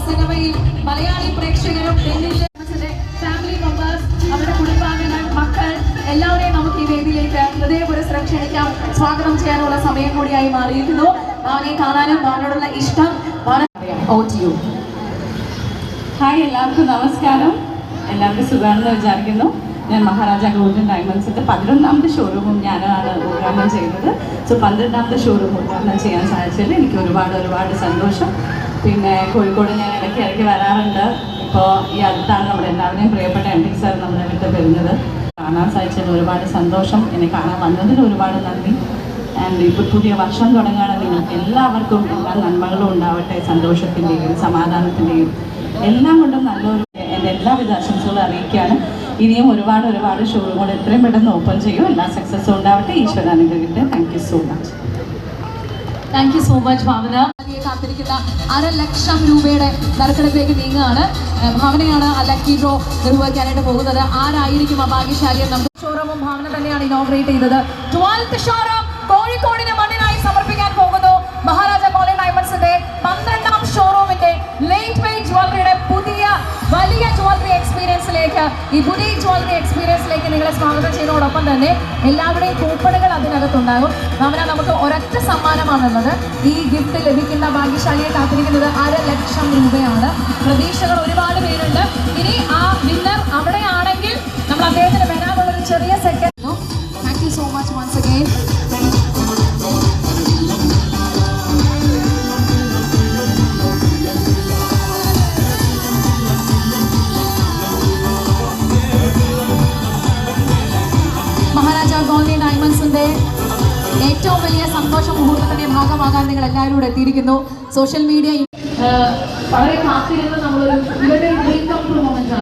സിനിമയിൽ മലയാളി പ്രേക്ഷകരും family members, അവരുടെ കുടുംബാംഗങ്ങൾ, മക്കൾ എല്ലാവരെയും നമുക്ക് ഈ വേദിയിലേക്ക് ഹൃദയപുരസ്സരം ക്ഷണിക്കാം. സ്വാഗതം ചെയ്യാനുള്ള സമയം കൂടിയായി മാറിയിരിക്കുന്നു. അവനെ കാണാനും അവനോടുള്ള ഇഷ്ടം ഹായ്, എല്ലാവർക്കും നമസ്കാരം. എല്ലാവർക്കും സുഖമാണെന്ന് വിചാരിക്കുന്നു. ഞാൻ മഹാരാജ ഗോൾഡൻ ഡയമണ്ട്സിൻ്റെ 11ാമത്തെ ഷോറൂമും ഞാനാണ് ഉദ്ഘാടനം ചെയ്തത്. സോ 12ാമത്തെ ഷോറൂം ഉദ്ഘാടനം ചെയ്യാൻ സാധിച്ചതിൽ എനിക്ക് ഒരുപാട് സന്തോഷം. പിന്നെ കോഴിക്കോട് ഞാൻ ഇടയ്ക്ക് വരാറുണ്ട്. ഇപ്പോൾ ഈ അടുത്താണ് നമ്മുടെ എല്ലാവരെയും പ്രിയപ്പെട്ട MD സാർ നമ്മളെ വിട്ട് വരുന്നത്. കാണാൻ സാധിച്ചതിൽ ഒരുപാട് സന്തോഷം. എന്നെ കാണാൻ വന്നതിന് ഒരുപാട് നന്ദി. ആൻഡ് ഇപ്പോൾ പുതിയ വർഷം തുടങ്ങുകയാണ്. നിങ്ങൾക്ക് എല്ലാവർക്കും എല്ലാ നന്മകളും ഉണ്ടാവട്ടെ, സന്തോഷത്തിൻ്റെയും സമാധാനത്തിൻ്റെയും എല്ലാം കൊണ്ടും നല്ലൊരു എൻ്റെ എല്ലാവിധ ആശംസകളും അറിയിക്കുകയാണ്. ഇനിയും ഒരുപാട് ഷോറൂമുകൾ എത്രയും പെട്ടെന്ന് ഓപ്പൺ ചെയ്യും. എല്ലാ സക്സസ്സും ഉണ്ടാവട്ടെ. ഈശ്വരാനുഗ്രഹിക്കട്ടെ. Thank you so much. Thank you so much Bhavana. കാത്തിരിക്കുന്ന 1.5 ലക്ഷം രൂപയുടെ നറുക്കെടുപ്പിലേക്ക് നീങ്ങുകയാണ്. ഭാവനയാണ് ആ ലക്കി ഡ്രോ നിർവഹിക്കാനായിട്ട് പോകുന്നത്. ആരായിരിക്കും ആ ഭാഗ്യശാലിയെ? നമ്മുടെ ഷോറൂമും ഭാവന തന്നെയാണ് ഇനോഗ്രേറ്റ് ചെയ്തത്. 12th ഷോറൂം കോഴിക്കോടിന് മണ്ണിനായി സമർപ്പിക്കാൻ പോകുന്നു. മഹാരാജ ഗോൾഡൻ ഡയമണ്ട്സിന്റെ 12ാം ഷോറൂമിന്റെ ലേറ്റ് വെയ്റ്റ് ജ്വല്ലറിയുടെ പുതിയ വലിയ ജ്വല്ലറി എക്സ്പീരിയൻസിലേക്ക്, ഈ പുതിയ ജ്വല്ലറി എക്സ്പീരിയൻസിലേക്ക് നിങ്ങളെ സ്വാഗതം ചെയ്യുന്നതോടൊപ്പം തന്നെ എല്ലാവരുടെയും കൂപ്പണുകൾ അതിനകത്തുണ്ടാകും. ഭാവന, നമുക്ക് ഒരൊറ്റ സമ്മാനമാണുള്ളത്. ഈ ഗിഫ്റ്റ് ലഭിക്കുന്ന ഭാഗ്യശാലിയെ കാത്തിരിക്കുന്നത് 1.5 ലക്ഷം രൂപയാണ്. പ്രതീക്ഷകൾ ഒരുപാട് പേരുണ്ട്. ഇനി ആ വിന്നർ അവിടെയാണെങ്കിൽ നമ്മൾ അദ്ദേഹത്തിന് വരാനുള്ളൊരു ചെറിയ second. Thank you so much once again. Maharaja golden ഡയമണ്ട്സിന്റെ ഏറ്റവും വലിയ സന്തോഷ മുഹൂർത്തത്തിന്റെ ഭാഗമാകാൻ നിങ്ങൾ എല്ലാവരും കൂടെ എത്തിയിരിക്കുന്നു. സോഷ്യൽ മീഡിയ വളരെ കാത്തിരുന്ന് നമ്മളൊരു ഇവരുടെ ഡ്രീം കം ട്രൂ മൊമെന്റ് ആണ്.